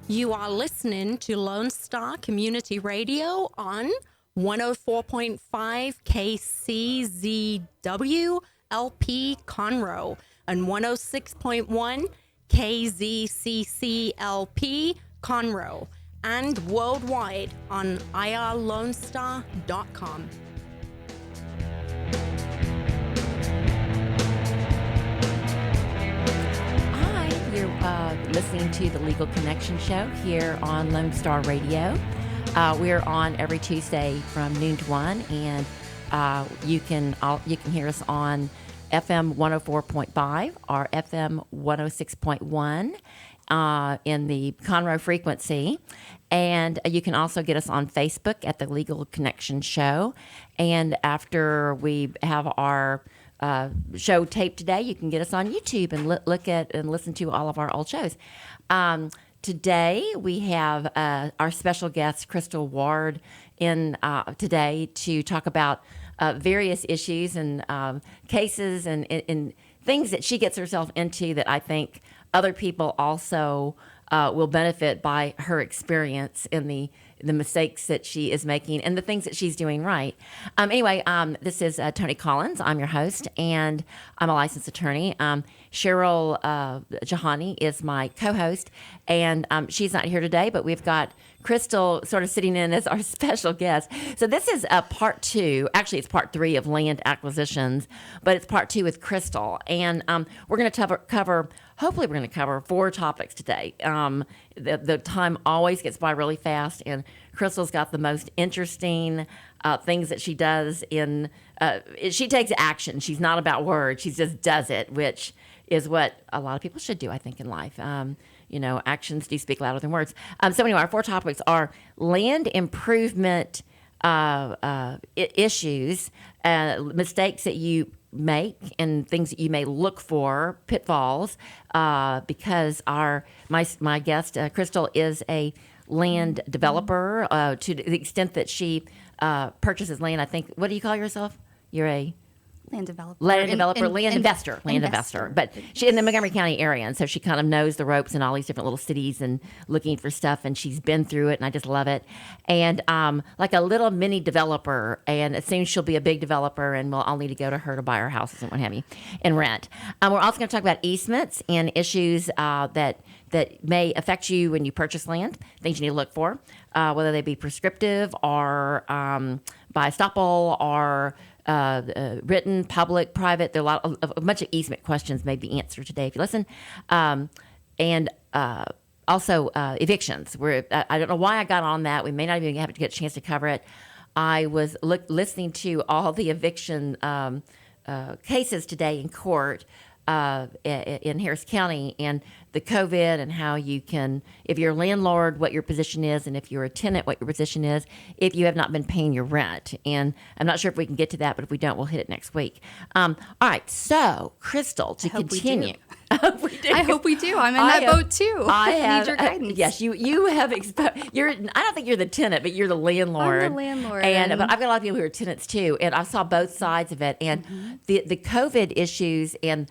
You are listening to Lone Star Community Radio on 104.5 KCZW LP Conroe and 106.1 KZCC LP Conroe and worldwide on irlonestar.com. You're listening to the Legal Connection Show here on Lone Star Radio. We're on every Tuesday from noon to 1, and you can hear us on FM 104.5 or FM 106.1 in the Conroe frequency. And you can also get us on Facebook at the Legal Connection Show. And after we have our show taped today, you can get us on YouTube and look at and listen to all of our old shows. Today we have our special guest Crystal Ward in today to talk about various issues and cases and things that she gets herself into that I think other people also will benefit by her experience in the mistakes that she is making and the things that she's doing right. Anyway, this is Tony Collins. I'm your host, and I'm a licensed attorney. Cheryl Jahani is my co-host, and she's not here today, but we've got Crystal sort of sitting in as our special guest. So this is part 2. Actually, it's part 3 of land acquisitions, but it's part 2 with Crystal. And we're going to cover hopefully we're going to cover 4 topics today. The time always gets by really fast, and Crystal's got the most interesting things that she does she takes action. She's not about words. She just does it, which is what a lot of people should do, I think, in life. Actions do speak louder than words. So anyway, our 4 topics are land improvement issues, mistakes that you make and things that you may look for, pitfalls, because my guest, Crystal, is a land developer to the extent that she purchases land. I think, what do you call yourself? You're a land developer, land investor. But she's in the Montgomery County area, and so she kind of knows the ropes in all these different little cities and looking for stuff, and she's been through it, and I just love it. And like a little mini developer, and soon she'll be a big developer, and we'll all need to go to her to buy our houses and what have you, and rent. We're also going to talk about easements and issues that may affect you when you purchase land, things you need to look for, whether they be prescriptive or by estoppel or written, public, private. There are a bunch of easement questions may be answered today if you listen. And also evictions. I don't know why I got on that. We may not even have to get a chance to cover it. I was listening to all the eviction cases today in court in Harris County, and the COVID and how you can, if you're a landlord, what your position is, and if you're a tenant, what your position is, if you have not been paying your rent. And I'm not sure if we can get to that, but if we don't, we'll hit it next week. All right, so Crystal, to continue. I hope we do. I'm in that boat too. I need your guidance. Yes, you have. I don't think you're the tenant, but you're the landlord. I'm the landlord, but I've got a lot of people who are tenants too, and I saw both sides of it. And the COVID issues, and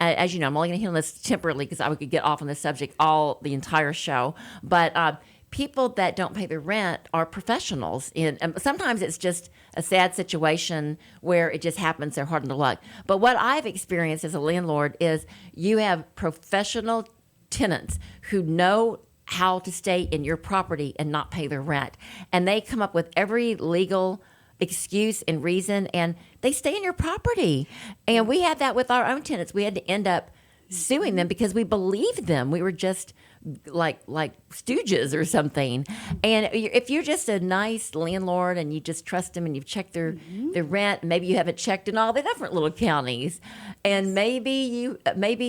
as you know, I'm only going to handle this temporarily because I could get off on this subject the entire show. But people that don't pay their rent are professionals. And sometimes it's just a sad situation where it just happens. They're hard on the luck. But what I've experienced as a landlord is you have professional tenants who know how to stay in your property and not pay their rent. And they come up with every legal excuse and reason, and they stay in your property. And we had that with our own tenants. We had to end up suing them because we believed them. We were just like stooges or something. And if you're just a nice landlord and you just trust them and you've checked their rent, maybe you haven't checked in all the different little counties, and maybe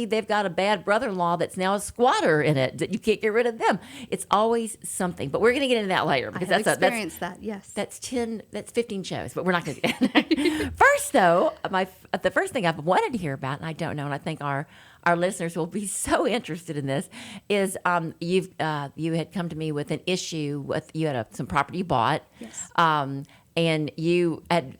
they've got a bad brother-in-law that's now a squatter in it that you can't get rid of them. It's always something. But we're going to get into that later because I have experienced that. Yes, that's 15 shows, but we're not going to get. First, though, the first thing I've wanted to hear about, and I don't know, and I think our listeners will be so interested in this, is you had come to me with an issue with you had some property you bought. Yes. And you had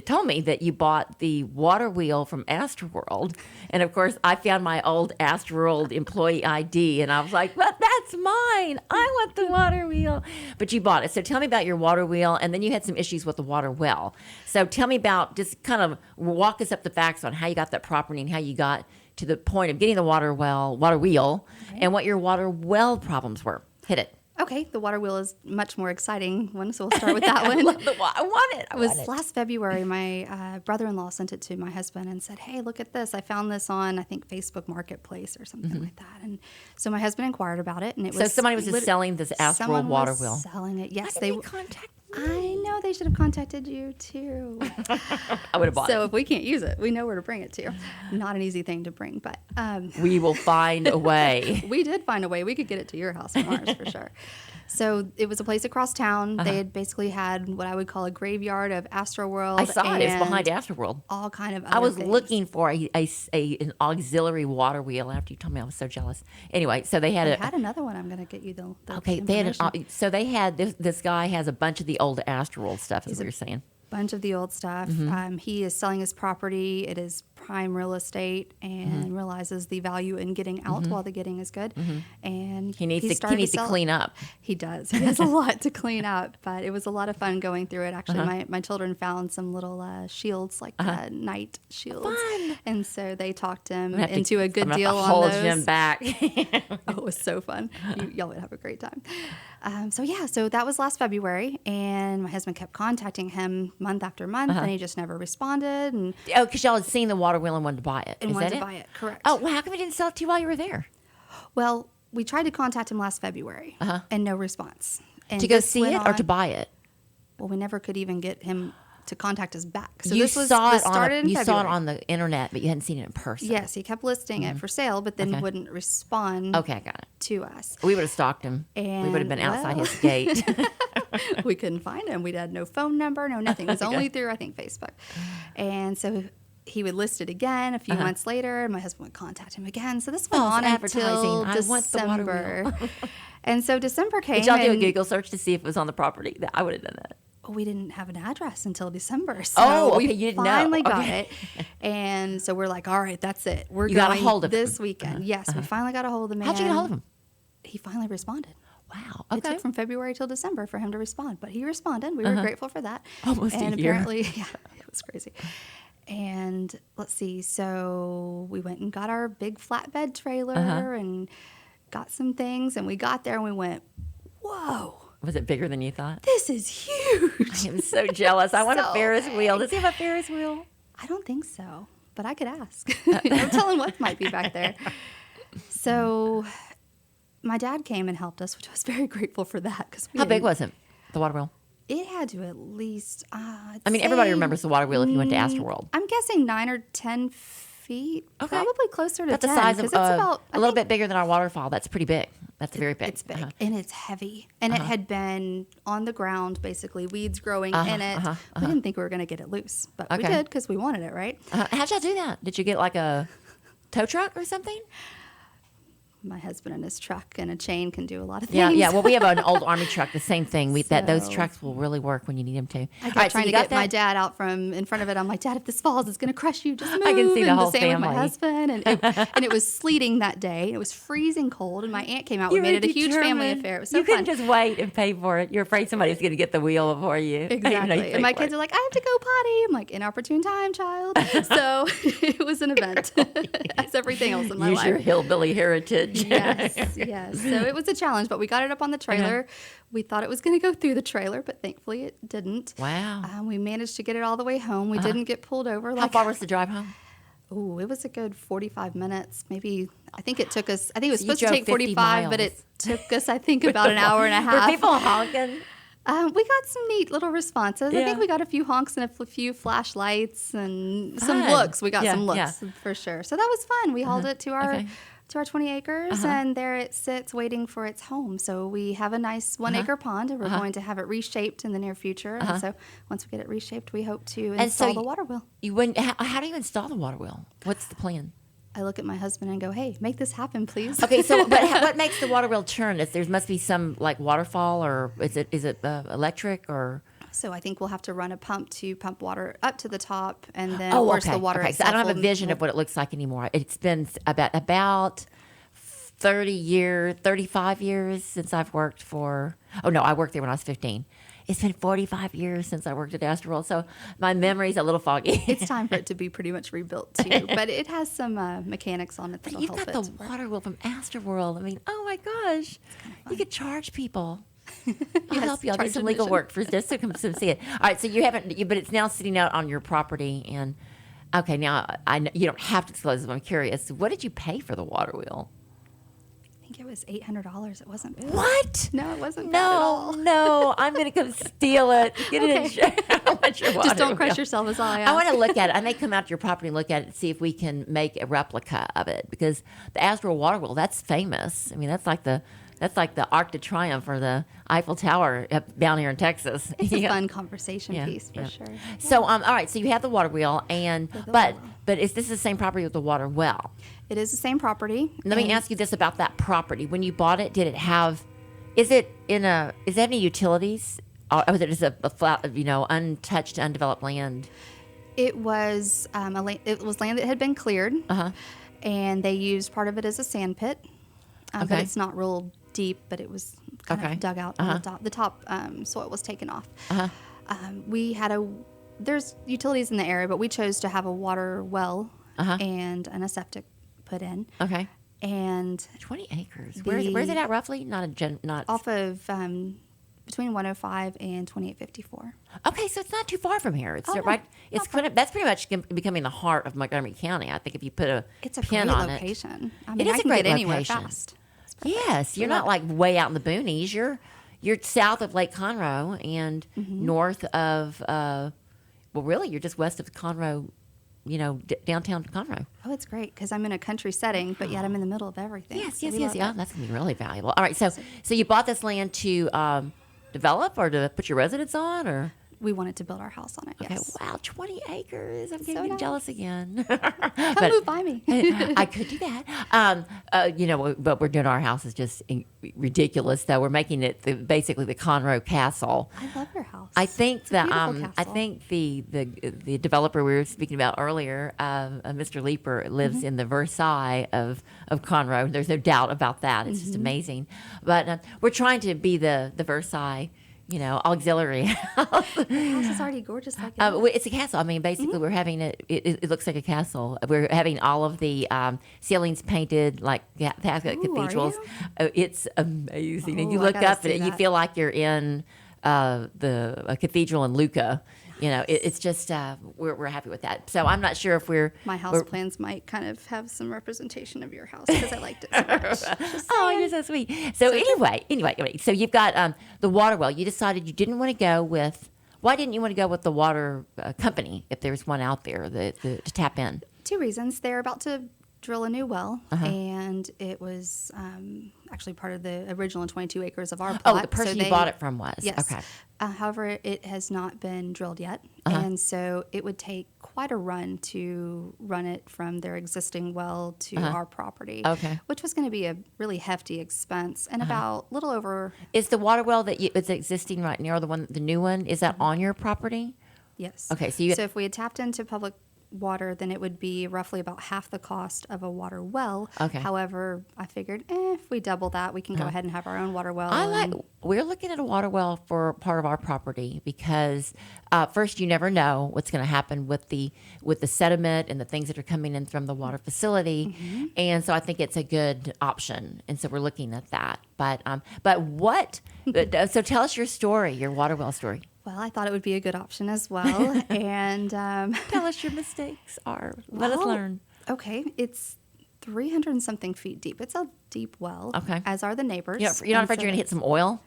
told me that you bought the water wheel from Astroworld. And, of course, I found my old Astroworld employee ID, and I was like, well, that's that's mine. I want the water wheel. But you bought it. So tell me about your water wheel. And then you had some issues with the water well. So tell me about, just kind of walk us up the facts on how you got that property and how you got to the point of getting the water wheel, and what your water well problems were. Hit it. Okay, the water wheel is much more exciting one, so we'll start with that one. I want it. It was last February. My brother-in-law sent it to my husband and said, "Hey, look at this! I found this on, I think, Facebook Marketplace or something like that." And so my husband inquired about it, and it was So somebody was just selling this Astral water wheel. Selling it, yes. Why didn't they contact me? I know they should have contacted you too. I would have bought it. So if we can't use it, we know where to bring it to. Not an easy thing to bring, but we will find a way. We did find a way. We could get it to your house from ours for sure. So it was a place across town. They had basically had what I would call a graveyard of Astroworld. I saw it. It's behind Astroworld. All kind of other I was things. looking for an auxiliary water wheel after you told me. I was so jealous. Anyway, so they had I had another one. I'm going to get you the okay, they had so they had this guy has a bunch of the old Astroworld stuff, is what you're saying. Bunch of the old stuff. He is selling his property. It is prime real estate, and realizes the value in getting out while the getting is good. And he needs to clean up. He does. He has a lot to clean up, but it was a lot of fun going through it. Actually, my children found some little shields, like night shields, Fun. And so they talked him into a good I'm deal on hold those. him back. Oh, it was so fun. Y'all would have a great time. So that was last February, and my husband kept contacting him month after month, and he just never responded. And because y'all had seen the water wheel and wanted to buy it. and Is wanted that to it? buy it, correct? Oh, well, how come he didn't sell it to you while you were there? Well, we tried to contact him last February, and no response. And To go this see went it or to on- buy it? Well, we never could even get him to contact us back. So You this saw it started in you saw it February. on the internet, but you hadn't seen it in person. Yes, he kept listing it for sale, but then Okay. wouldn't respond Okay, I got it. to us. We would have stalked him. We would have been outside his gate. We couldn't find him. We had no phone number, no nothing. It was only through, I think, Facebook. And so he would list it again a few months later, and my husband would contact him again. So this went False on advertising. until I want the water December. And so December came. Did y'all do a and Google search to see if it was on the property? I would have done that. we didn't have an address until December. So Oh, okay, we you didn't know. finally got Okay. it. And so we're like, all right, that's it. We're You going got a hold of this him. weekend. Yes, we finally got a hold of the man. How'd you get a hold of him? He finally responded. Wow. It Okay. took from February till December for him to respond, but he responded. We were grateful for that. Almost a and year. apparently, yeah, it was crazy. And let's see, so we went and got our big flatbed trailer and got some things, and we got there and we went, whoa, Was it bigger than you thought? this is huge. I'm so jealous. I want a So Ferris wheel. big. Does he have a Ferris wheel? I don't think so, but I could ask. No telling what might be back there. So my dad came and helped us, which I was very grateful for that. How big was it, the water wheel? It had to at least. I mean, everybody remembers the water wheel if you went to Astroworld. I'm guessing 9 or 10 feet. Okay. Probably closer to That's the 10. size of 'cause it's about a little bit bigger than our waterfall. That's pretty big. That's very big. It's big and it's heavy, and it had been on the ground, basically weeds growing in it. We didn't think we were going to get it loose, but we Okay. did because we wanted it, right? How'd y'all do that? Did you get like a tow truck or something? My husband and his truck and a chain can do a lot of Yeah, things. yeah. Well, we have an old army truck. The same thing. Those So- trucks will really work when you need them to. I kept All right, so trying you to got get my that? dad out from in front of it. I'm like, Dad, if this falls, it's going to crush you. Just move. I can see the and whole the same with my family. husband. And it was sleeting that day. It was freezing cold. And my aunt came out. We You made were it a huge family determined. affair. It was so you fun. couldn't just wait and pay for it. You're afraid somebody's going to get the wheel before you. Exactly. And my kids are like, I have to go potty. I'm like, inopportune time, child. So it was an event, as everything else in my Use life. your hillbilly heritage. Yes, yes. So it was a challenge, but we got it up on the trailer. We thought it was going to go through the trailer, but thankfully it didn't. Wow. We managed to get it all the way home. We didn't get pulled over. How far was the drive home? Oh, it was a good 45 minutes. Maybe, I think it took us, I think it was You supposed to drove take 45, 50 but miles. it took us, I think, about an hour and a half. Were people honking? We got some neat little responses. I Yeah. think we got a few honks and a few flashlights and some Fun. looks. We got Yeah, some looks for sure. So that was fun. We hauled it to our Okay. to our 20 acres, and there it sits waiting for its home. So we have a nice 1 acre pond, and we're going to have it reshaped in the near future. And so once we get it reshaped, we hope to install the water wheel. You wouldn't. How do you install the water wheel? What's the plan? I look at my husband and go, "Hey, make this happen, please." Okay, so but what makes the water wheel turn? There must be some like waterfall, or is it electric or? So I think we'll have to run a pump to pump water up to the top, and then Oh, of course okay. the water Okay, so I itself don't have a will- vision of what it looks like anymore. It's been about 35 years since I've worked for. Oh no, I worked there when I was 15. It's been 45 years since I worked at Astroworld, so my memory's a little foggy. It's time for it to be pretty much rebuilt too, but it has some mechanics on it that'll You've help got it. the water wheel from Astroworld. I mean, oh my gosh, you could charge people. I'll help you. I'll do charge some legal admission. work for just to come see it. All right, so you haven't, but it's now sitting out on your property. And okay, now I know you don't have to disclose this, but I'm curious. What did you pay for the water wheel? I think it was $800. It wasn't bad. What? No, it wasn't bad at all. No, I'm going to come steal it. Get it in. I want your water Just don't crush wheel. yourself is all I ask. I want to look at it. I may come out to your property and look at it and see if we can make a replica of it, because the Astro water wheel, that's famous. I mean, that's like the Arc de Triomphe or the Eiffel Tower up down here in Texas. It's a Yeah. fun conversation Yeah, piece for yeah. sure. So, all right. So you have the water wheel, and the but water wheel. but is this the same property with the water well? It is the same property. Let me and ask you this about that property. When you bought it, did it have? Is it any utilities? Or was it just a flat, untouched, undeveloped land? It was it was land that had been cleared, and they used part of it as a sand pit. But Okay. it's not real deep, but it was kind Okay. of dug out. On the top soil was taken off. We had there's utilities in the area, but we chose to have a water well and a septic put in. Okay. And 20 acres. Where's it at roughly? Not off of between 105 and 2854. Okay, so it's not too far from here. It's Oh, no, right. It's not far. that's pretty much becoming the heart of Montgomery County. I think if you put a It's a pin great on location. I It mean, is I a can great get anywhere location. fast. Yes, you're not like way out in the boonies. You're south of Lake Conroe and north of really you're just west of Conroe, downtown Conroe. Oh, it's great because I'm in a country setting, but yet I'm in the middle of everything. Yes, So yes, we yes, love yeah. it. That's gonna be really valuable. All right, so you bought this land to develop or to put your residence on, or We wanted to build our house on it. okay, Yes. wow, 20 acres. I'm So getting nice. jealous again. Come move by me. I could do that. But we're doing our house is just ridiculous. Though we're making it basically the Conroe Castle. I love your house. I think It's a beautiful I castle. think the developer we were speaking about earlier, Mr. Leeper, lives in the Versailles of Conroe. There's no doubt about that. It's just amazing. But we're trying to be the Versailles, auxiliary. Your house is already gorgeous like it is. It's a castle. I mean, basically, we're having it looks like a castle. We're having all of the ceilings painted like Catholic Ooh, are cathedrals. you? It's amazing. And you Oh, I look gotta up at see it, you that. feel like you're in a cathedral in Lucca. It's just we're happy with that. So I'm not sure if My house we're- plans might kind of have some representation of your house because I liked it so much. Just Oh, saying. you're so sweet. So anyway, so you've got the water well. You decided you didn't want to go with. Why didn't you want to go with the water company if there was one out there to tap in? 2 reasons. They're about to drill a new well, and it was actually part of the original 22 acres of our plot. Oh, the person you bought it from was. Yes. Okay. However, it has not been drilled yet, Uh-huh. and so it would take quite a run to run it from their existing well to our property. Uh-huh. Okay. Which was going to be a really hefty expense and about little over, Is the water well that is existing right now, the new one, is that on your property? yes. Okay, so you- if we had tapped into public water, then it would be roughly about half the cost of a water well. Okay. However, I figured, if we double that, we can go ahead and have our own water well. We're looking at a water well for part of our property because first you never know what's going to happen with the sediment and the things that are coming in from the water facility, and so I think it's a good option, and so we're looking at that. But what? So tell us your story, your water well story. Well, I thought it would be a good option as well. And Tell us your mistakes are. Let us well, learn. Okay, it's 300 and something feet deep. It's a deep well. Okay. As are the neighbors. You're not And afraid so you're going to hit some oil?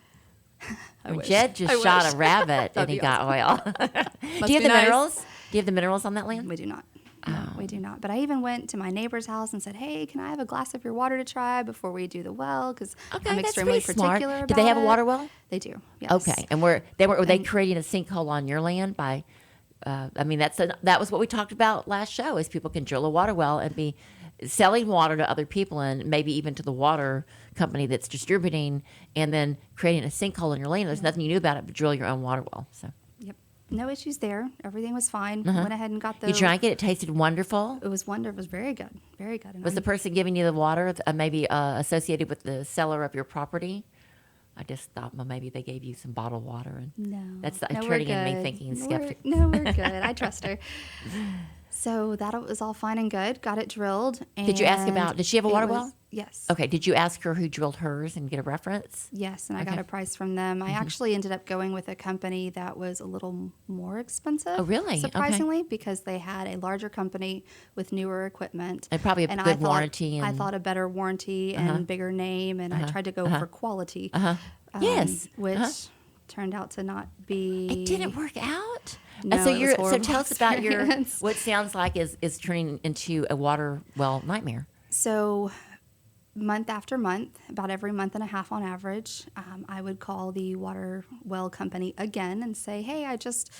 wish. Jed just I shot wish. a rabbit and That'd he be got oil. Must Do you have be the nice. minerals? Do you have the minerals on that land? We do not. No, we do not. But I even went to my neighbor's house and said, "Hey, can I have a glass of your water to try before we do the well? Because Okay, I'm that's extremely pretty smart. particular about Do they have a it." water well? They do. Yes. Okay, and were they creating a sinkhole on your land by? I mean, that was what we talked about last show. Is people can drill a water well and be selling water to other people and maybe even to the water company that's distributing, and then creating a sinkhole in your land. There's nothing you knew about it, but drill your own water well. So. Yep. no issues there. Everything was fine. Went ahead and got the. You drank it. It tasted wonderful. It was wonderful. It was very good. Very good. And Was the person giving you the water maybe associated with the seller of your property? I just thought, well, maybe they gave you some bottled water. And No. that's No, we're turning in me good. thinking We're- skeptic. No, we're good. I trust her. So that was all fine and good. Got it drilled. And Did you ask about? Did she have a it water was- well? Yes. Okay. Did you ask her who drilled hers and get a reference? Yes, and I got Okay. a price from them. I actually ended up going with a company that was a little more expensive. Oh, really? Okay. Surprisingly, because they had a larger company with newer equipment. And probably a I good thought- warranty I and- thought a better warranty and bigger name, and I tried to go for quality. Yes. Which turned out to not be. It didn't work out. No, so it was you're so horrible tell us about your experience. what sounds like is turning into a water well nightmare. So, month after month, about every month and a half on average, I would call the water well company again and say, "Hey, I just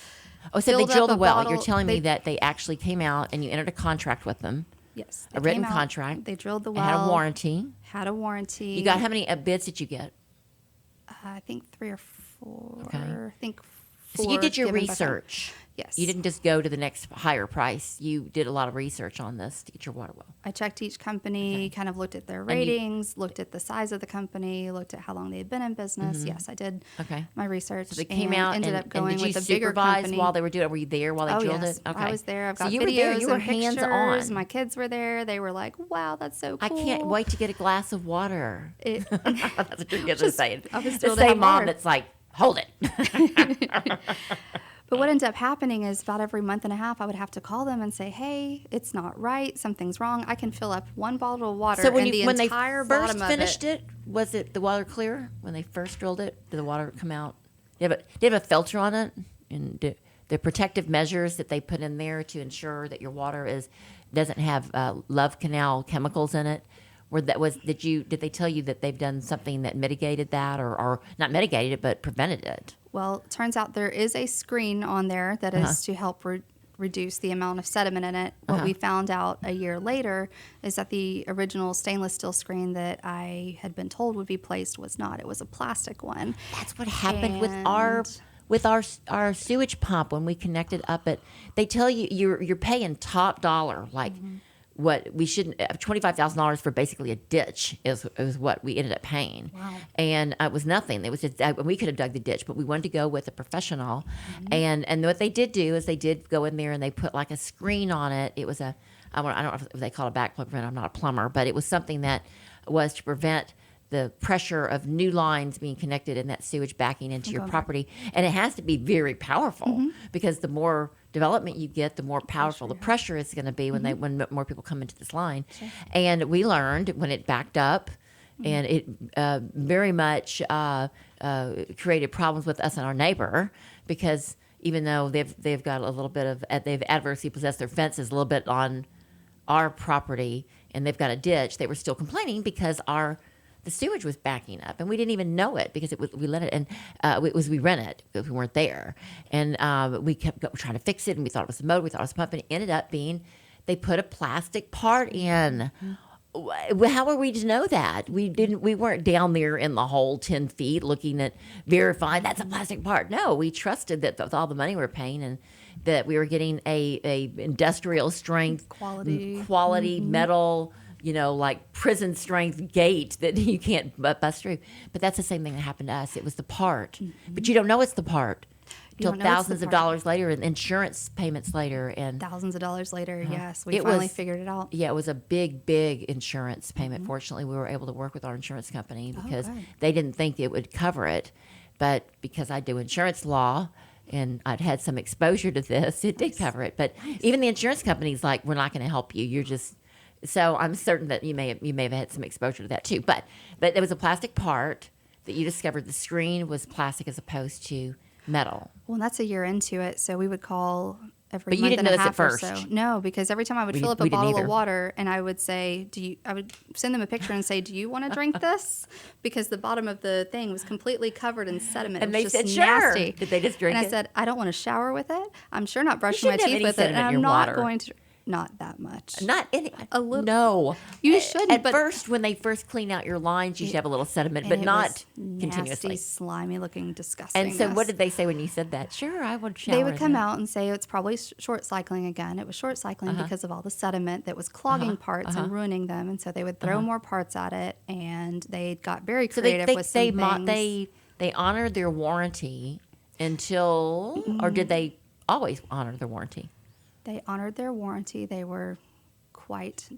Oh, so they filled up drilled a a well. bottle." You're telling me They- that they actually came out and you entered a contract with them, Yes, a they written came out, contract. They drilled the and well. had a warranty. Had a warranty. You got how many bids did you get? I think 3 or 4. Okay. I think 4. So you did your given by them. research. Yes. You didn't just go to the next higher price. You did a lot of research on this to get your water well. I checked each company, kind of looked at their you- ratings, looked at the size of the company, looked at how long they had been in business. Yes, I did Okay. my research. So they came and out ended and, up going and did you with a bigger supervise company. while they were doing it? Were you there while they Oh, drilled yes. it? Okay. I was there. I've So got you videos were there. You were and hands pictures. on. My kids were there. They were like, "Wow, that's so I cool." can't wait to get a glass of water. It, That's what your kids are saying. I was The thrilled to have same mom water. that's like, hold it. But what ended up happening is about every month and a half, I would have to call them and say, "Hey, it's not right. Something's wrong. I can fill up one bottle of water, So when, and the when they entire first bottom finished of it." was it the water clear? When they first drilled it, did the water come out? Did it have a filter on it? And the protective measures that they put in there to ensure that your water doesn't have love canal chemicals in it? Did they tell you that they've done something that mitigated that, or not mitigated it, but prevented it? Well, it turns out there is a screen on there that is to help reduce the amount of sediment in it. What we found out a year later is that the original stainless steel screen that I had been told would be placed was not. It was a plastic one. That's what happened with our sewage pump when we connected up it. They tell you you're paying top dollar, like what we shouldn't. $25,000 for basically a ditch is what we ended up paying. Wow. And it was nothing. It was just we could have dug the ditch, but we wanted to go with a professional. And what they did do is they did go in there and they put like a screen on it. It was I don't know if they call it a backplug prevent. I'm not a plumber, but it was something that was to prevent the pressure of new lines being connected and that sewage backing into your property. And it has to be very powerful because the more development you get, the more powerful the pressure is going to be when more people come into this line. And we learned when it backed up, and it very much created problems with us and our neighbor, because even though they've got a little bit of they've adversely possessed their fences a little bit on our property, and they've got a ditch, they were still complaining because the sewage was backing up, and we didn't even know it because we let it, and we rented because we weren't there, and we kept trying to fix it, and we thought it was the motor, we thought it was the pump, and it ended up being they put a plastic part in. How were we to know that? We weren't down there in the hole 10 feet looking at verifying that's a plastic part. No, we trusted that with all the money we were paying and that we were getting a industrial strength quality metal, like prison strength gate that you can't bust through. But that's the same thing that happened to us. It was the part. But you don't know it's the part until don't know it's the thousands of part. dollars later and insurance payments later. And Thousands of dollars later, yes, we It finally was- figured it out. yeah, it was a big insurance payment. Fortunately, we were able to work with our insurance company because good. they didn't think it would cover it. But because I do insurance law and I'd had some exposure to this, it did cover it. But even the insurance company's like, we're not going to help you. You're just... So I'm certain that you may have had some exposure to that too. But there was a plastic part that you discovered. The screen was plastic as opposed to metal. Well, that's a year into it, so we would call every But you month didn't and a know this at half or first. so. No, because every time I would fill up a we didn't bottle either. of water, and I would say, I would send them a picture and say, "Do you want to drink this?" Because the bottom of the thing was completely covered in sediment. And it they was said, just "Sure." nasty. Did they just drink And I it? said, "I don't want to shower with it. I'm sure not brushing my shouldn't have teeth any with it, and sediment in I'm your not water. going to." Not that much. Not any. A little. No. You shouldn't, At but- first, when they first clean out your lines, you should have a little sediment, but And it not was continuously. nasty, slimy looking, disgusting. And so, what did they say when you said that? Sure, I would shower. They would come then. out and say it's probably short cycling again. It was short cycling Uh-huh. because of all the sediment that was clogging parts and ruining them. And so they would throw more parts at it, and they got very So creative with some things. they honored their warranty until, or did they always honor their warranty? They honored their warranty. They were quite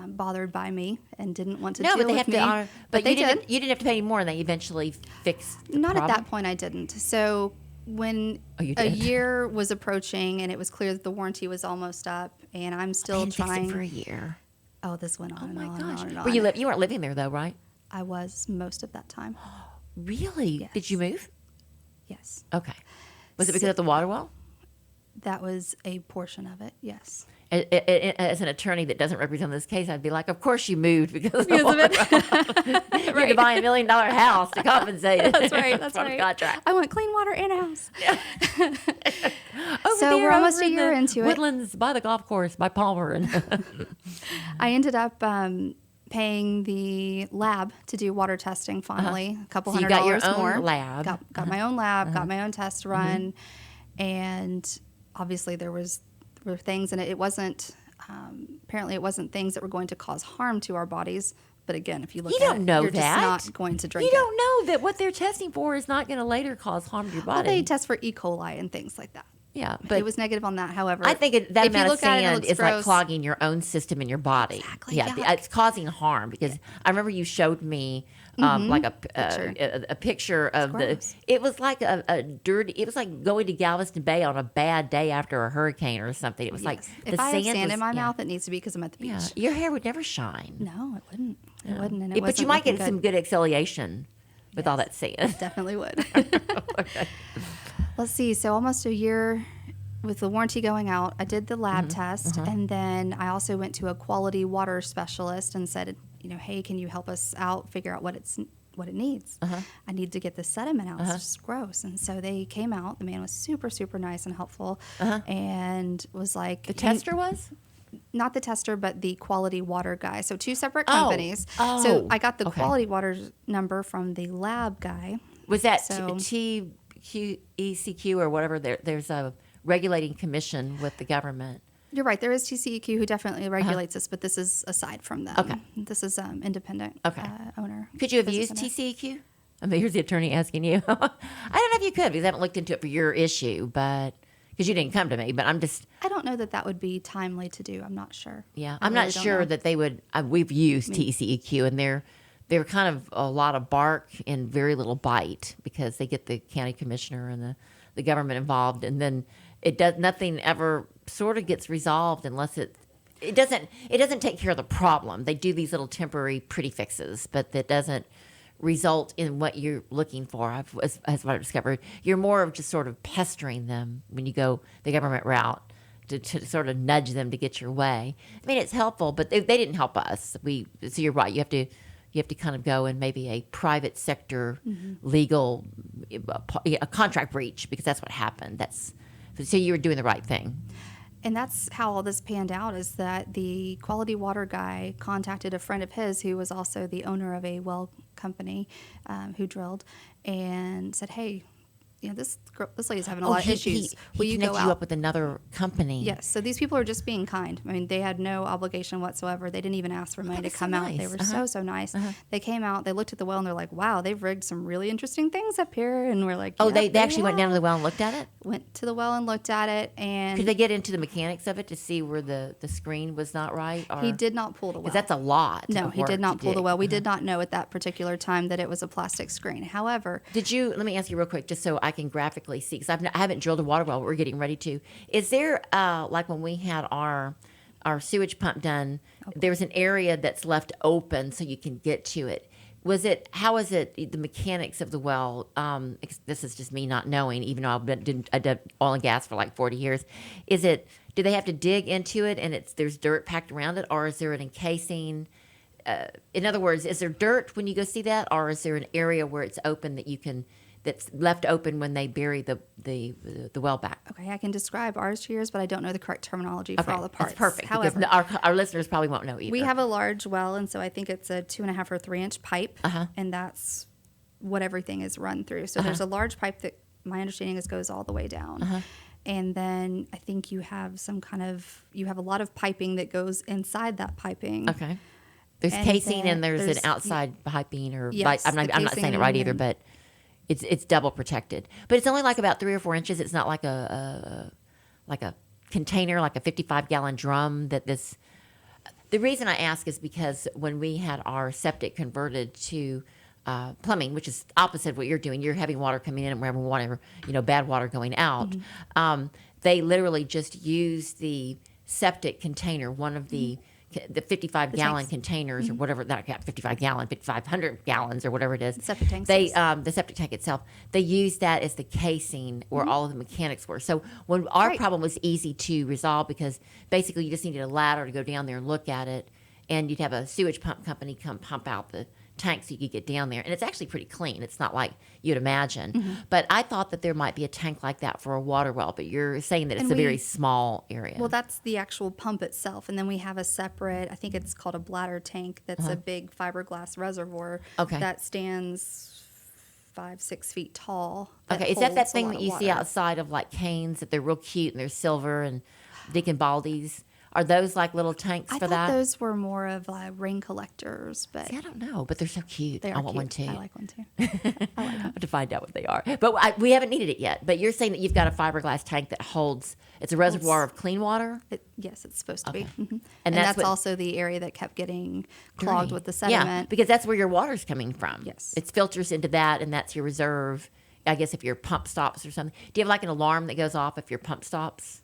bothered by me and didn't want to No, deal but they with have me. to honor. But they you didn't. did. You didn't have to pay any more, and they eventually fixed. The Not at problem? that point, I didn't. So when Oh, you a did? year was approaching and it was clear that the warranty was almost up, and I'm They still didn't fix it trying. for a year. Oh, this went on Oh and my on gosh! and on and on. Well, you weren't living there though, right? I was most of that time. Really? Did Yes. you move? Yes, Okay. Was it because of the water well? that was a portion of it. Yes. As an attorney that doesn't represent this case, I'd be like, of course you moved because of the water well. You had to buy $1 million house to compensate. That's right. That's from right. Contract. I want clean water in a house. Over So there, we're almost over a in year the into it. Woodlands by the golf course by Palmer. And I ended up paying the lab to do water testing finally, a couple So you $100 got your own more. lab. Got my own lab, got my own test run, and obviously there were things in it. It wasn't apparently it wasn't things that were going to cause harm to our bodies. But again, if you look You at don't it, know you're that. just not going to drink you it. don't know that what they're testing for is not going to later cause harm to your Well, body. they test for E. coli and things like that. Yeah, but It was negative on that. However, I think that if you amount of look at it, it sand looks is like gross. clogging your own system in your body. Exactly, Yeah, yuck. it's causing harm because I remember you showed me like a picture of the. gross. It was like a dirty. It was like going to Galveston Bay on a bad day after a hurricane or something. It was like Yes. the If I sand have sand was, in my yeah, mouth, it needs to be because I'm at the beach. Yeah, your hair would never shine. No, it wouldn't. It wouldn't. And But you wasn't might get looking some good exfoliation with all that sand. Definitely would. Let's see. So almost a year with the warranty going out, I did the lab test, and then I also went to a quality water specialist and said, hey, can you help us out, figure out what it needs? I need to get the sediment out. It's just gross. And so they came out. The man was super, super nice and helpful, and was like, The tester was. not the tester, but the quality water guy. So two separate Oh. companies. Oh. So I got the Okay. quality water number from the lab guy. Was that So- TECQ or whatever? There's a regulating commission with the government. You're right. There is TCEQ who definitely regulates this, but this is aside from them. Okay. This is independent Okay. owner. Could you have business used owner. TCEQ? I mean, here's the attorney asking you. I don't know if you could because I haven't looked into it for your issue, but because you didn't come to me. But I'm just, I don't know that would be timely to do. I'm not sure. yeah, I I'm not really don't sure know. that they would. We've used TCEQ, and they're kind of a lot of bark and very little bite because they get the county commissioner and the government involved, and then nothing ever sort of gets resolved unless it doesn't take care of the problem. They do these little temporary pretty fixes, but that doesn't result in what you're looking for. As what I've discovered, you're more of just sort of pestering them when you go the government route to sort of nudge them to get your way. I mean, it's helpful, but they didn't help us. So you're right. You have to kind of go in maybe a private sector legal a contract breach because that's what happened. So you were doing the right thing. And that's how all this panned out, is that the quality water guy contacted a friend of his who was also the owner of a well company who drilled, and said, hey, this lady's having a lot of issues. Will He you go connected you out? up with another company. Yes. So these people are just being kind. I mean, they had no obligation whatsoever. They didn't even ask for money to was so come out. They nice. were so nice. They came out. They looked at the well and they're like, "Wow, they've rigged some really interesting things up here." And we're like, Oh, "Yep, they actually went down to have." the well and looked at it? Went to the well and looked at it, Could and they get into the mechanics of it to see where the screen was not right? Or, he did not pull the well. Because that's a lot. No, of he work did to not pull the dig. well. We did not know at that particular time that it was a plastic screen. However, Let me ask you real quick, just so I can graphically see, because I haven't drilled a water well, but we're getting ready to. Is there, like when we had our sewage pump done, there's an area that's left open so you can get to it. How is it, the mechanics of the well? This is just me not knowing, even though I did oil and gas for like 40 years. Do they have to dig into it and there's dirt packed around it, or is there an encasing? In other words, is there dirt when you go see that, or is there an area where it's open that you can that's left open when they bury the well back. Okay, I can describe ours to yours, but I don't know the correct terminology for all the parts. That's perfect. However, because our listeners probably won't know either. we have a large well, and so I think it's a 2.5 or 3 inch pipe, and that's what everything is run through. So there's a large pipe that my understanding is goes all the way down. And then I think you have you have a lot of piping that goes inside that piping. Okay. There's And casing then and there's an there's- outside piping Yes, I'm not the saying it right casing either, and- but it's double protected. But it's only like about 3 or 4 inches. It's not like a container, like a 55-gallon drum that this. The reason I ask is because when we had our septic converted to plumbing, which is opposite of what you're doing, you're having water coming in and we're having water, bad water going out. They literally just use the septic container, one of the 55-gallon tanks. containers or whatever that 500 gallons or whatever it is. Septic tanks, They yes. the septic tank itself. They use that as the casing where all of the mechanics were. So when our Right. problem was easy to resolve because basically you just needed a ladder to go down there and look at it, and you'd have a sewage pump company come pump out the tank so you could get down there, and it's actually pretty clean. It's not like you'd imagine. But I thought that there might be a tank like that for a water well, but you're saying that it's And a very we- small area. Well, that's the actual pump itself, and then we have a separate. I think it's called a bladder tank. That's a big fiberglass reservoir Okay. that stands 5-6 feet tall. Okay, is that holds a thing lot that of you see water. outside of like canes that they're real cute and they're silver and Deacon Baldies? Are those like little tanks I for thought that? those were more of rain collectors, but See, I don't know, but they're so cute. they I are want cute. one too. I like one too. I have to find out what they are. But we haven't needed it yet. But you're saying that you've got a fiberglass tank that holds, it's a reservoir of clean water? Yes, it's supposed to be. And And that's that's what- also the area that kept getting clogged with the sediment. Yeah, because that's where your water's coming from. Yes. It filters into that, and that's your reserve. I guess if your pump stops or something. Do you have like an alarm that goes off if your pump stops?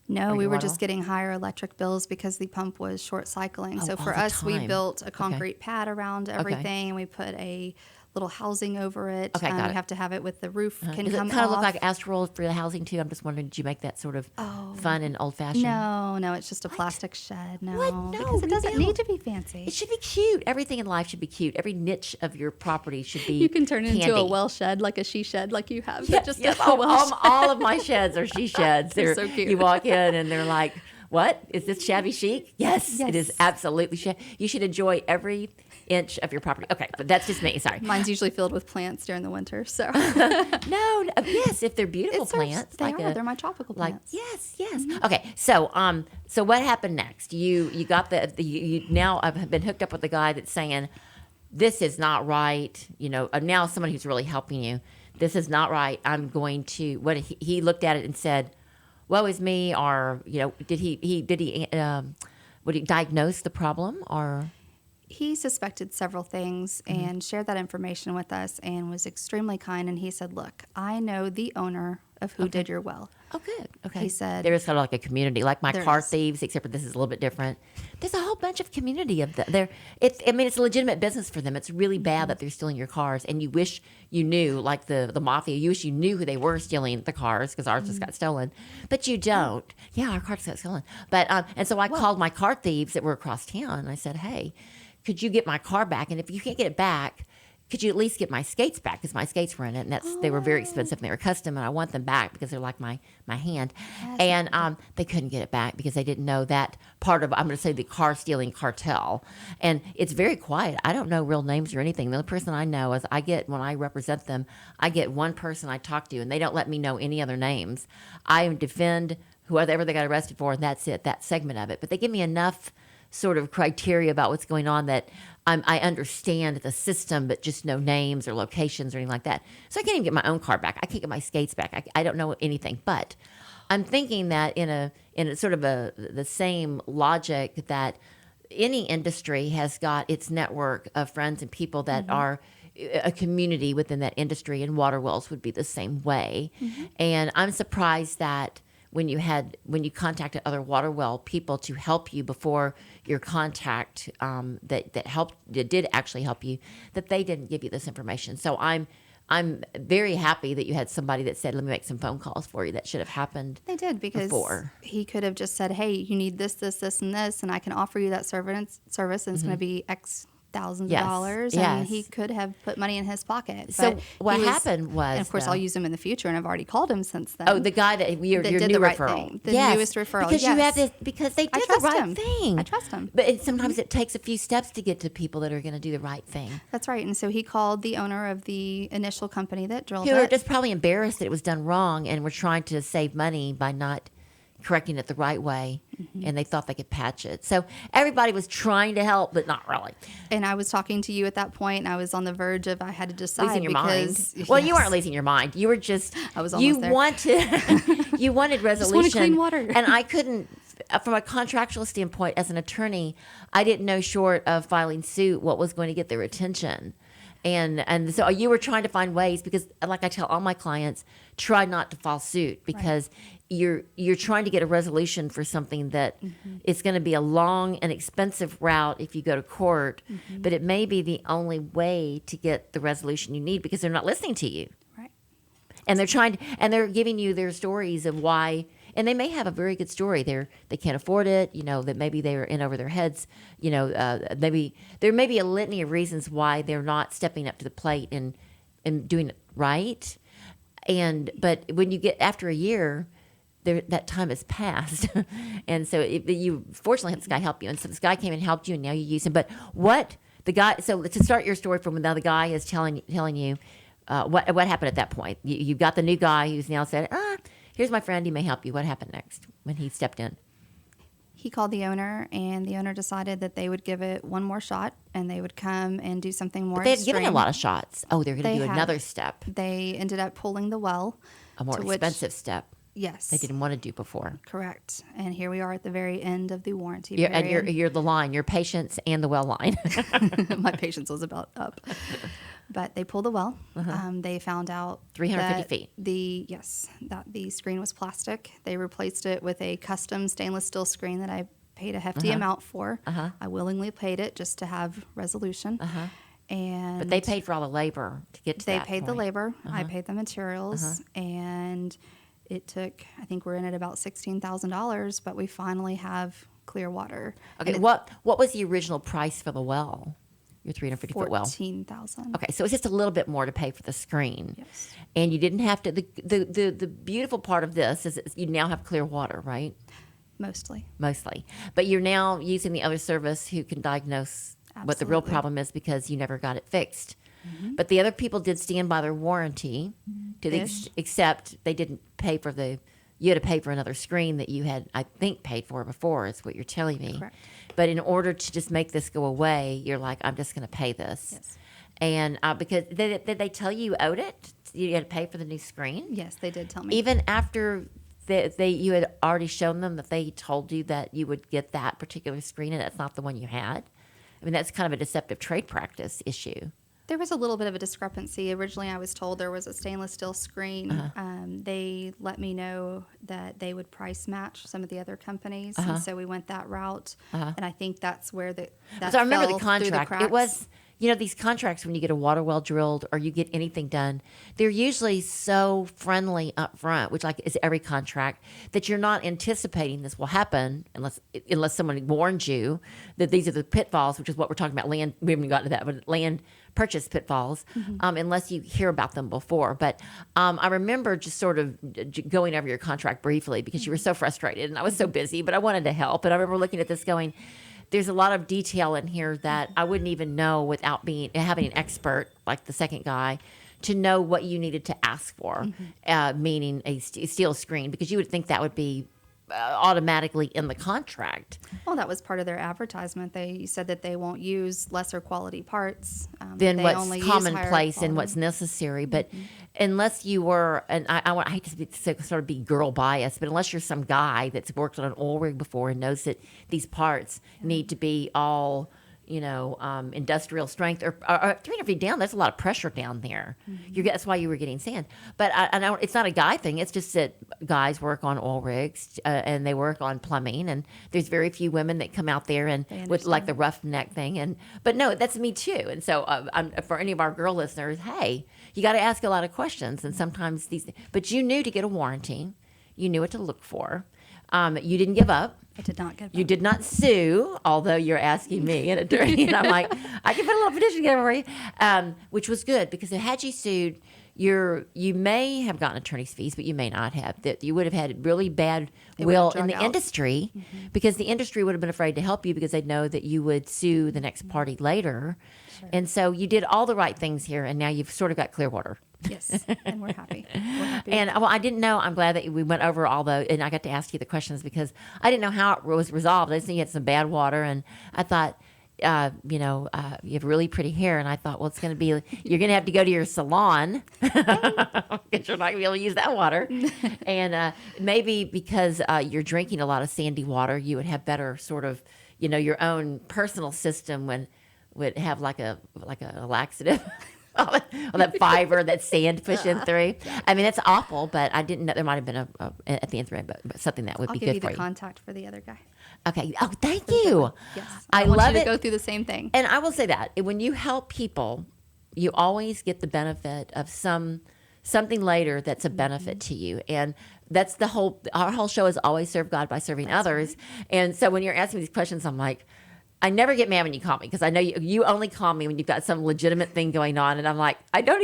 No, Or we your were water? just getting higher electric bills because the pump was short cycling. Oh, So all for the us, we time. built a concrete pad around everything, and we put a little housing over it. Okay, got You it. have to have it with the roof can Does it come kind of off. look like Astral for the housing too? I'm just wondering, did you make that sort of fun and old fashioned? No, it's just a plastic shed. No, What? No, because it doesn't rebuild. need to be fancy. It should be cute. Everything in life should be cute. Every niche of your property should be. You can turn it into a candy. well shed, like a she shed, like you have. Yes, but just yes. a well shed. All of my sheds are she sheds. They're so cute. You walk in and they're like, "What is this shabby chic?" Yes, it is Yes. absolutely shabby. You should enjoy every inch of your property. Okay, but that's just me. Sorry. Mine's usually filled with plants during the winter, so No, yes, if they're beautiful It serves- plants, they like are. They're my tropical like plants. yes. Okay, so what happened next? You got you now I've been hooked up with a guy that's saying this is not right. Now someone who's really helping you. This is not right. I'm going to. What he looked at it and said, "Woe is me," or did he would he diagnose the problem or? he suspected several things and shared that information with us and was extremely kind. And he said, "Look, I know the owner of who did your well." Oh, good. Okay. He said- there is kind of like a community, like my There car is. thieves, except for this is a little bit different. There's a whole bunch of community of there. It's a legitimate business for them. It's really bad that they're stealing your cars, and you wish you knew, like the mafia. You wish you knew who they were stealing the cars because ours just got stolen, but you don't. Yeah, our cars got stolen. But and so I called my car thieves that were across town, and I said, "Hey, could you get my car back? And if you can't get it back, could you at least get my skates back? Because my skates were in it, and they were very expensive, and they were custom, and I want them back because they're like my hand." And they couldn't get it back because they didn't know that part of, I'm going to say, the car stealing cartel. And it's very quiet. I don't know real names or anything. The only person I know is when I represent them, I get one person I talk to, and they don't let me know any other names. I defend whoever they got arrested for, and that's it, that segment of it. But they give me enough sort of criteria about what's going on that I understand the system, but just no names or locations or anything like that. So I can't even get my own car back. I can't get my skates back. I don't know anything. But I'm thinking that in a sort of the same logic that any industry has got its network of friends and people that are a community within that industry, and water wells would be the same way. And I'm surprised that when you contacted other water well people to help you before your contact that did actually help you, that they didn't give you this information. So I'm very happy that you had somebody that said, "Let me make some phone calls for you." That should have happened. They did, because before. he could have just said, "Hey, you need this, this, this, and this, and I can offer you that service, and it's going to be X thousands Yes, of dollars, yes. and he could have put money in his pocket. So But what he was- happened was, and of course, though- I'll use him in the future, and I've already called him since then. Oh, the guy that your did new the right referral, thing. The newest referral, because you yes. have this, because they I did the trust right him. thing. I trust him. But sometimes it takes a few steps to get to people that are going to do the right thing. That's right. And so he called the owner of the initial company that drilled Who are it. just probably embarrassed that it was done wrong and were trying to save money by not correcting it the right way, and they thought they could patch it. So everybody was trying to help, but not really. And I was talking to you at that point, and I was on the verge of I had to decide Losing your because mind. Well, you yes. weren't losing your mind. You were just I was you almost there. wanted you wanted resolution. clean water. And I couldn't, from a contractual standpoint, as an attorney, I didn't know, short of filing suit, what was going to get their attention. And so you were trying to find ways, because like I tell all my clients, try not to file suit, because you're trying to get a resolution for something that it's going to be a long and expensive route if you go to court, but it may be the only way to get the resolution you need, because they're not listening to you. Right. And they're giving you their stories of why, and they may have a very good story. They can't afford it, that maybe they're in over their heads, maybe there may be a litany of reasons why they're not stepping up to the plate and doing it right. But when you get after a year, that time has passed, and so you fortunately had this guy help you, and so this guy came and helped you, and now you use him. But what the guy? So to start your story from now, the guy is telling you what happened at that point. You've got the new guy who's now said, here's my friend, he may help you. What happened next when he stepped in? He called the owner, and the owner decided that they would give it one more shot, and they would come and do something more They had extreme. given a lot of shots. Oh, they're going to They do had. another step, They ended up pulling the well. a more to which- expensive step Yes. they didn't want to do before. Correct. And here we are at the very end of the warranty And period. you're the line, your patience and the well line. My patience was about up. But they pulled the well. They found out 350 that feet. that the screen was plastic. They replaced it with a custom stainless steel screen that I paid a hefty amount for. I willingly paid it just to have resolution. And But they paid for all the labor to get to they that paid the point. labor. I paid the materials, and it took. I think we're in at about $16,000, but we finally have clear water. Okay, And what was the original price for the well? Your 350-foot well. 14,000. Okay, so it's just a little bit more to pay for the screen. Yes. And you didn't have to. The beautiful part of this is you now have clear water, right? Mostly. Mostly, but you're now using the other service who can diagnose what the real Absolutely. problem is, because you never got it fixed. But the other people did stand by their warranty, to the Ish. except they didn't pay for you had to pay for another screen that you had, I think, paid for before, is what you're telling me. Correct. But in order to just make this go away, you're like, I'm just going to pay this. Yes. And because did they tell you you owed it? You had to pay for the new screen? Yes, they did tell me. Even after you had already shown them that they told you that you would get that particular screen and that's not the one you had? I mean, that's kind of a deceptive trade practice issue. There was a little bit of a discrepancy. Originally, I was told there was a stainless steel screen. They let me know that they would price match some of the other companies, and so we went that route. And I think that's where that So I remember fell the through contract. cracks. It was, these contracts, when you get a water well drilled or you get anything done, they're usually so friendly up front, which like is every contract, that you're not anticipating this will happen unless someone warns you that these are the pitfalls, which is what we're talking about. Land, we haven't gotten to that, but land purchase pitfalls, unless you hear about them before. But I remember just sort of going over your contract briefly, because you were so frustrated and I was so busy, but I wanted to help. And I remember looking at this going, there's a lot of detail in here that I wouldn't even know without having an expert like the second guy to know what you needed to ask for, meaning a steel screen, because you would think that would be automatically in the contract. Well, that was part of their advertisement. They said that they won't use lesser quality parts. Than they what's only use commonplace higher and what's quality. necessary. But unless you were, and I hate to sort of be girl biased, but unless you're some guy that's worked on an oil rig before and knows that these parts need to be all, industrial strength or 300 feet down, there's a lot of pressure down there. That's why you were getting sand. But I don't, it's not a guy thing. It's just that guys work on oil rigs and they work on plumbing, and there's very few women that come out there and They with like understand. the roughneck thing. But no, that's me too. And so for any of our girl listeners, hey, you got to ask a lot of questions, and sometimes but you knew to get a warranty, you knew what to look for. You didn't give up. I did not get. You did not sue, although you're asking me, an attorney, and I'm like, I can put a little petition together for you, which was good because had you sued, you may have gotten attorney's fees, but you may not have. That you would have had really bad will in the industry, because the industry would have been afraid to help you because they'd know that you would sue the next party later, and so you did all the right things here, and now you've sort of got clear water. Yes, and we're happy. We're happy. And well, I didn't know. I'm glad that we went over all the, and I got to ask you the questions because I didn't know how it was resolved. I just knew you had some bad water, and I thought, you have really pretty hair, and I thought, well, it's going to be, you're going to have to go to your salon because you're not going to be able to use that water, and maybe because you're drinking a lot of sandy water, you would have better sort of, your own personal system would have like a laxative. All that fiber, that sand pushing through. I mean, that's awful, but I didn't know there might have been at the end, but something that would be good for you. I'll give you the contact for the other guy. Okay. Oh, thank you. Yes. I want love you it. to go through the same thing. And I will say that when you help people, you always get the benefit of something later that's a benefit to you. And that's our whole show is always serve God by serving others. Right. And so when you're asking these questions, I'm like, I never get mad when you call me because I know you only call me when you've got some legitimate thing going on, and I'm like, I didn't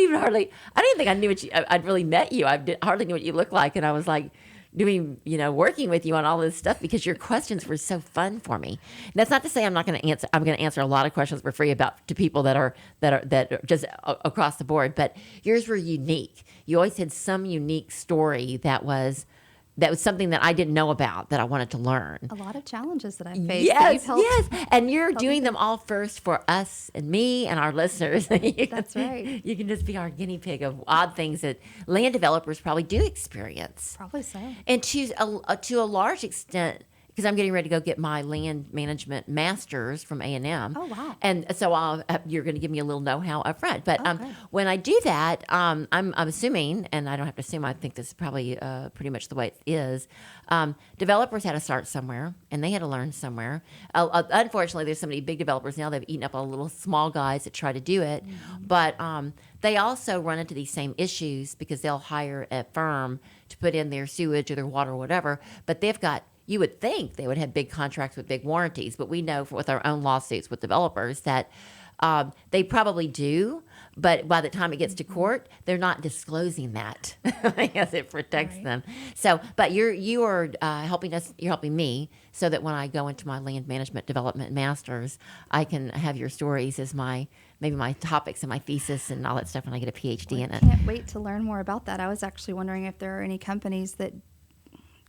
think I knew I'd really met you. Hardly knew what you looked like, and I was like working with you on all this stuff because your questions were so fun for me. And that's not to say I'm not going to answer. I'm going to answer a lot of questions for free to people that are just across the board, but yours were unique. You always had some unique story that was something that I didn't know about that I wanted to learn. A lot of challenges that I faced. Yes, yes. And you're doing them all first for us and me and our listeners. That's right. You can just be our guinea pig of odd things that land developers probably do experience. Probably so. And to a large extent, because I'm getting ready to go get my land management master's from A&M. Oh, wow. And so you're going to give me a little know-how up front. But when I do that, I'm assuming, and I don't have to assume, I think this is probably pretty much the way it is, developers had to start somewhere, and they had to learn somewhere. Unfortunately, there's so many big developers now, they've eaten up all the little small guys that try to do it. Mm-hmm. But they also run into these same issues because they'll hire a firm to put in their sewage or their water or whatever, but you would think they would have big contracts with big warranties, but we know with our own lawsuits with developers that they probably do, but by the time it gets to court, they're not disclosing that because it protects them. So, but you are helping us. You're helping me so that when I go into my land management development masters, I can have your stories as maybe my topics and my thesis and all that stuff when I get a PhD in it. I can't wait to learn more about that. I was actually wondering if there are any companies that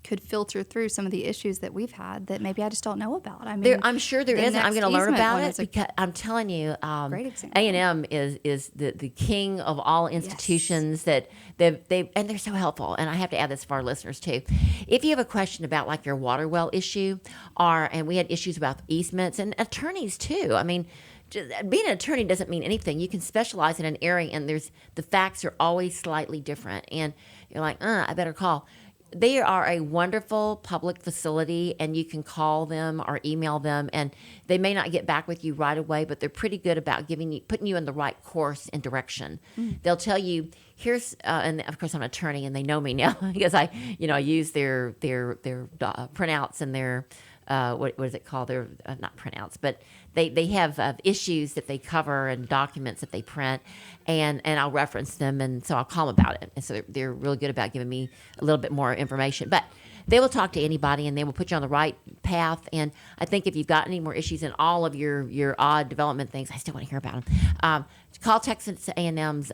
could filter through some of the issues that we've had that maybe I just don't know about. I mean, I'm sure there is. I'm going to learn about it because I'm telling you, great example. A&M is the king of all institutions that and they're so helpful. And I have to add this for our listeners too. If you have a question about like your water well issue, and we had issues about easements and attorneys too. I mean, being an attorney doesn't mean anything. You can specialize in an area, and the facts are always slightly different. And you're like, I better call. They are a wonderful public facility, and you can call them or email them, and they may not get back with you right away, but they're pretty good about putting you in the right course and direction. They'll tell you, here's, and of course I'm an attorney, and they know me now because I use their printouts and their what is it called? They're not printouts, but they have issues that they cover and documents that they print, and I'll reference them, and so I'll call them about it. And so they're really good about giving me a little bit more information. But they will talk to anybody, and they will put you on the right path. And I think if you've got any more issues in all of your odd development things, I still want to hear about them. Call Texas A&M's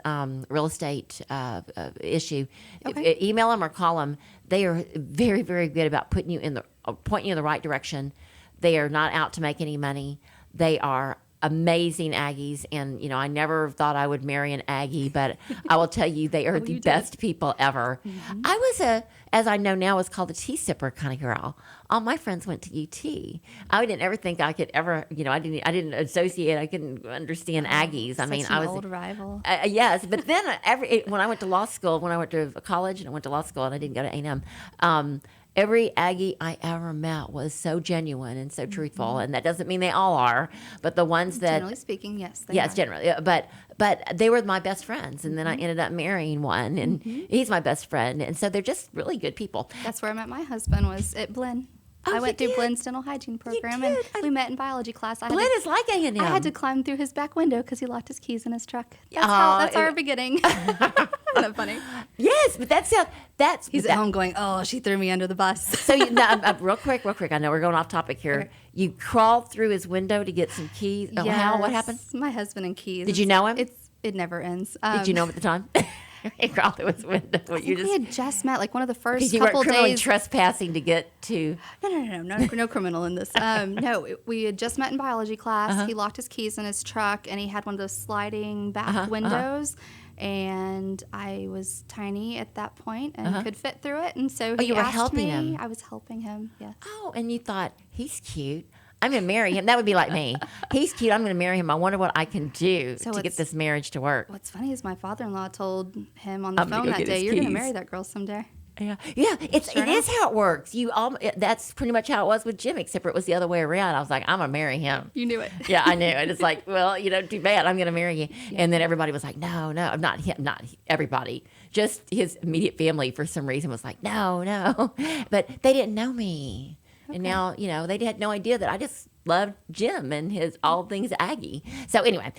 real estate issue. Okay. Email them or call them. They are very, very good about pointing you in the right direction. They are not out to make any money. They are amazing Aggies, and I never thought I would marry an Aggie, but I will tell you, they are the best people ever. Mm-hmm. I was as I know now, was called a tea sipper kind of girl. All my friends went to UT. I didn't ever think I could ever, I didn't associate. I couldn't understand Aggies. I was old rival. Yes, but then when I went to law school, when I went to college and I went to law school, and I didn't go to A&M. Every Aggie I ever met was so genuine and so truthful, and that doesn't mean they all are, but the ones that generally speaking, yes, generally, but they were my best friends, and then I ended up marrying one, and he's my best friend, and so they're just really good people. That's where I met my husband, was at Blinn. Oh, I went you through did? Blend's dental hygiene program, did? and we met in biology class. Glenn is like A&M. I had to climb through his back window because he locked his keys in his truck. That's Aw, our beginning. Isn't that funny? Yes, but that's He's at home going, "Oh, she threw me under the bus." So real quick. I know we're going off topic here. Okay. You crawled through his window to get some keys. Oh, how? What happened? My husband and keys. Did you know him? It never ends. Did you know him at the time? He crawled through his window. We had just met, like one of the first You couple weren't criminally days. trespassing to get to. No criminal in this. We had just met in biology class. He locked his keys in his truck, and he had one of those sliding back windows. And I was tiny at that point and could fit through it. And so he you were asked helping me. him. I was helping him. Yes. Oh, and you thought he's cute. I'm going to marry him. That would be like me. He's cute. I'm going to marry him. I wonder what I can do to get this marriage to work. What's funny is my father-in-law told him on the I'm gonna phone go that get day, his "You're going to keys." marry that girl someday." Yeah, it is how it works. That's pretty much how it was with Jim, except for it was the other way around. I was like, I'm gonna marry him. You knew it. Yeah, I knew it. It's like, well, too bad. I'm gonna marry you. Yeah. And then everybody was like, no, not him, not everybody. Just his immediate family for some reason was like, no. But they didn't know me. Okay. And now, they had no idea that I just loved Jim and his all things Aggie. So anyway,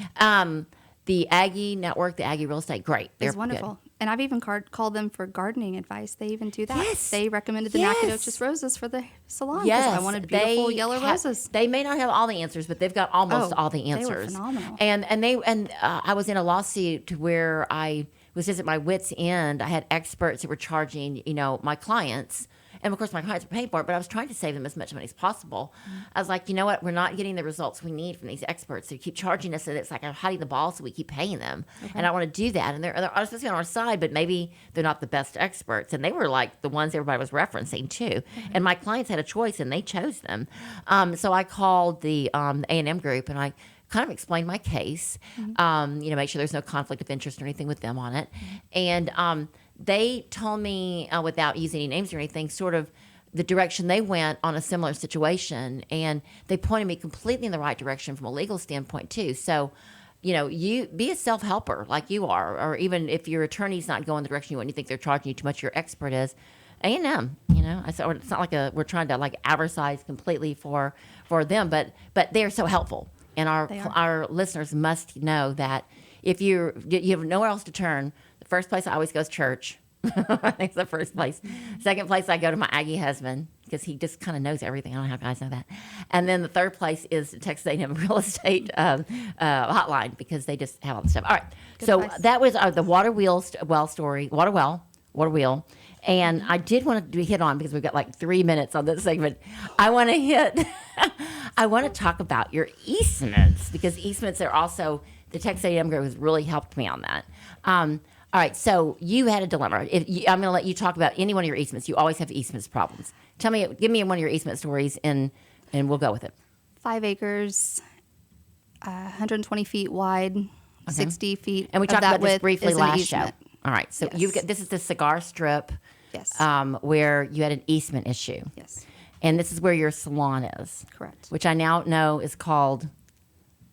the Aggie Network, the Aggie Real Estate, great. It's wonderful. Good. And I've even called them for gardening advice. They even do that. Yes. They recommended the Nacogdoches roses for the salon because Yes, I wanted beautiful yellow roses. They may not have all the answers, but they've got almost all the answers. They were phenomenal. And I was in a lawsuit where I was just at my wit's end. I had experts that were charging, my clients. And of course, my clients were paying for it, but I was trying to save them as much money as possible. I was like, you know what? We're not getting the results we need from these experts. They keep charging us, and it's like I'm hiding the ball, so we keep paying them. Okay. And I want to do that. And they're supposed to be on our side, but maybe they're not the best experts. And they were like the ones everybody was referencing too. Mm-hmm. And my clients had a choice, and they chose them. So I called the A&M group, and I kind of explained my case. Mm-hmm. Make sure there's no conflict of interest or anything with them on it. Mm-hmm. And they told me, without using any names or anything, sort of the direction they went on a similar situation. And they pointed me completely in the right direction from a legal standpoint, too. So, you be a self-helper like you are, or even if your attorney's not going the direction you want, you think they're charging you too much, your expert is. A&M, I said, it's not like we're trying to advertise completely for them, but they're so helpful. And our listeners must know that if you have nowhere else to turn, the first place I always go is church. I think it's the first place. Second place, I go to my Aggie husband because he just kind of knows everything. I don't know how guys know that. And then the third place is Texas A&M Real Estate Hotline because they just have all the stuff. All right. Good so advice. That was the water wheel. And I did want to hit on, because we've got like 3 minutes on this segment, I want to talk about your easements, because easements are also, the Texas A&M group has really helped me on that. All right, so you had a dilemma. I'm going to let you talk about any one of your easements. You always have easements problems. Give me one of your easement stories, and we'll go with it. 5 acres, 120 feet wide, 60 feet. And we talked about this briefly last show. All right, so yes. This is the cigar strip. Yes. Where you had an easement issue. Yes. And this is where your salon is. Correct. Which I now know is called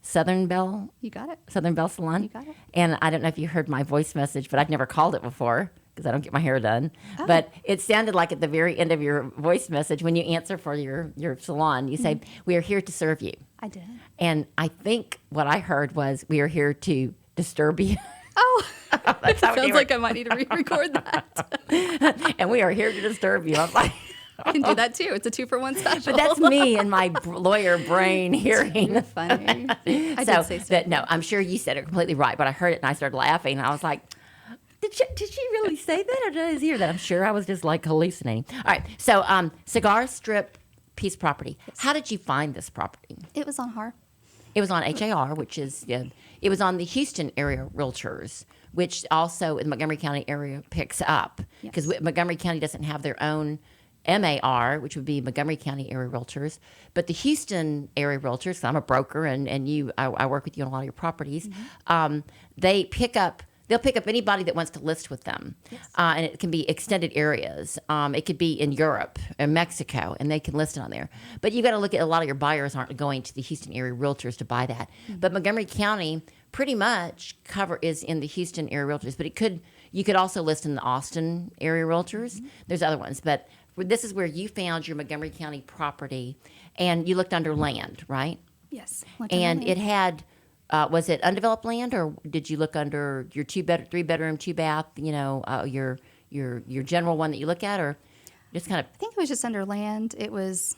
Southern Belle. You got it. Southern Belle Salon. You got it. And I don't know if you heard my voice message, but I've never called it before because I don't get my hair done. Oh. But it sounded like at the very end of your voice message, when you answer for your salon, you say, "We are here to serve you." I did. And I think what I heard was, "We are here to disturb you." Oh, it sounds like I might need to re-record that. And we are here to disturb you. I'm like, I can do that too. It's a 2-for-1 special. But that's me and my lawyer brain hearing. You're funny. I did say so. No, I'm sure you said it completely right, but I heard it and I started laughing. I was like, did she really say that, or did I hear that? I'm sure I was just like hallucinating. All right, so cigar strip piece property. Yes. How did you find this property? It was on HAR. It was on HAR, which is, it was on the Houston area realtors, which also in Montgomery County area picks up, because Montgomery County doesn't have their own MAR, which would be Montgomery County area realtors, but the Houston area realtors, 'cause I'm a broker and I work with you on a lot of your properties, they'll pick up anybody that wants to list with them. Yes. And it can be extended areas. It could be in Europe or Mexico, and they can list it on there. But you got to look at, a lot of your buyers aren't going to the Houston area realtors to buy that. Mm-hmm. But Montgomery County pretty much is in the Houston area realtors, but you could also list in the Austin area realtors. Mm-hmm. There's other ones, but this is where you found your Montgomery County property, and you looked under land, right? Yes. And it had, was it undeveloped land, or did you look under your 3-bedroom, 2-bath? Your general one that you look at, or just kind of? I think it was just under land. It was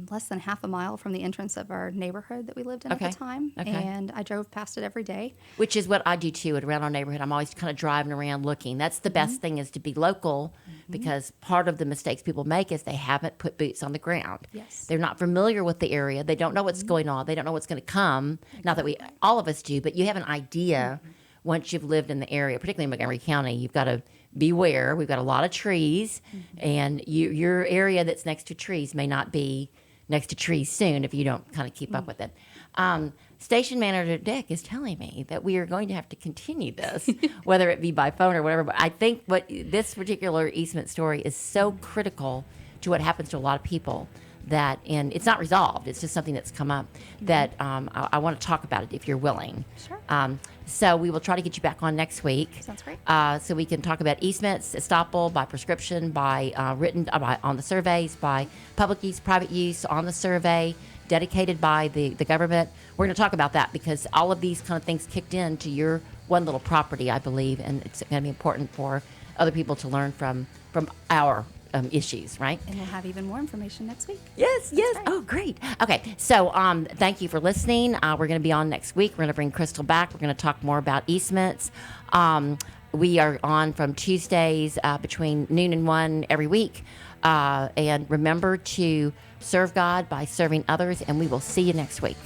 less than half a mile from the entrance of our neighborhood that we lived in at the time. Okay. And I drove past it every day. Which is what I do too. Around our neighborhood, I'm always kind of driving around looking. That's the best thing, is to be local, because part of the mistakes people make is they haven't put boots on the ground. Yes. They're not familiar with the area. They don't know what's going on. They don't know what's going to come. Not that all of us do, but you have an idea once you've lived in the area, particularly in Montgomery County. You've got to beware. We've got a lot of trees, and your area that's next to trees may not be next to trees soon if you don't kind of keep up with it. Station Manager Dick is telling me that we are going to have to continue this, whether it be by phone or whatever. But I think this particular easement story is so critical to what happens to a lot of people, and it's not resolved. It's just something that's come up that I want to talk about it if you're willing. Sure. So we will try to get you back on next week. Sounds great. So we can talk about easements, estoppel, by prescription, by written on the surveys, by public use, private use on the survey, dedicated by the government. We're going to talk about that because all of these kind of things kicked into your one little property, I believe, and it's going to be important for other people to learn from our issues, right? And we'll have even more information next week. Yes. right. Oh, great. Okay, so thank you for listening. We're going to be on next week. We're going to bring Crystal back. We're going to talk more about easements. We are on from Tuesdays between noon and 1 every week. And remember to serve God by serving others, and we will see you next week.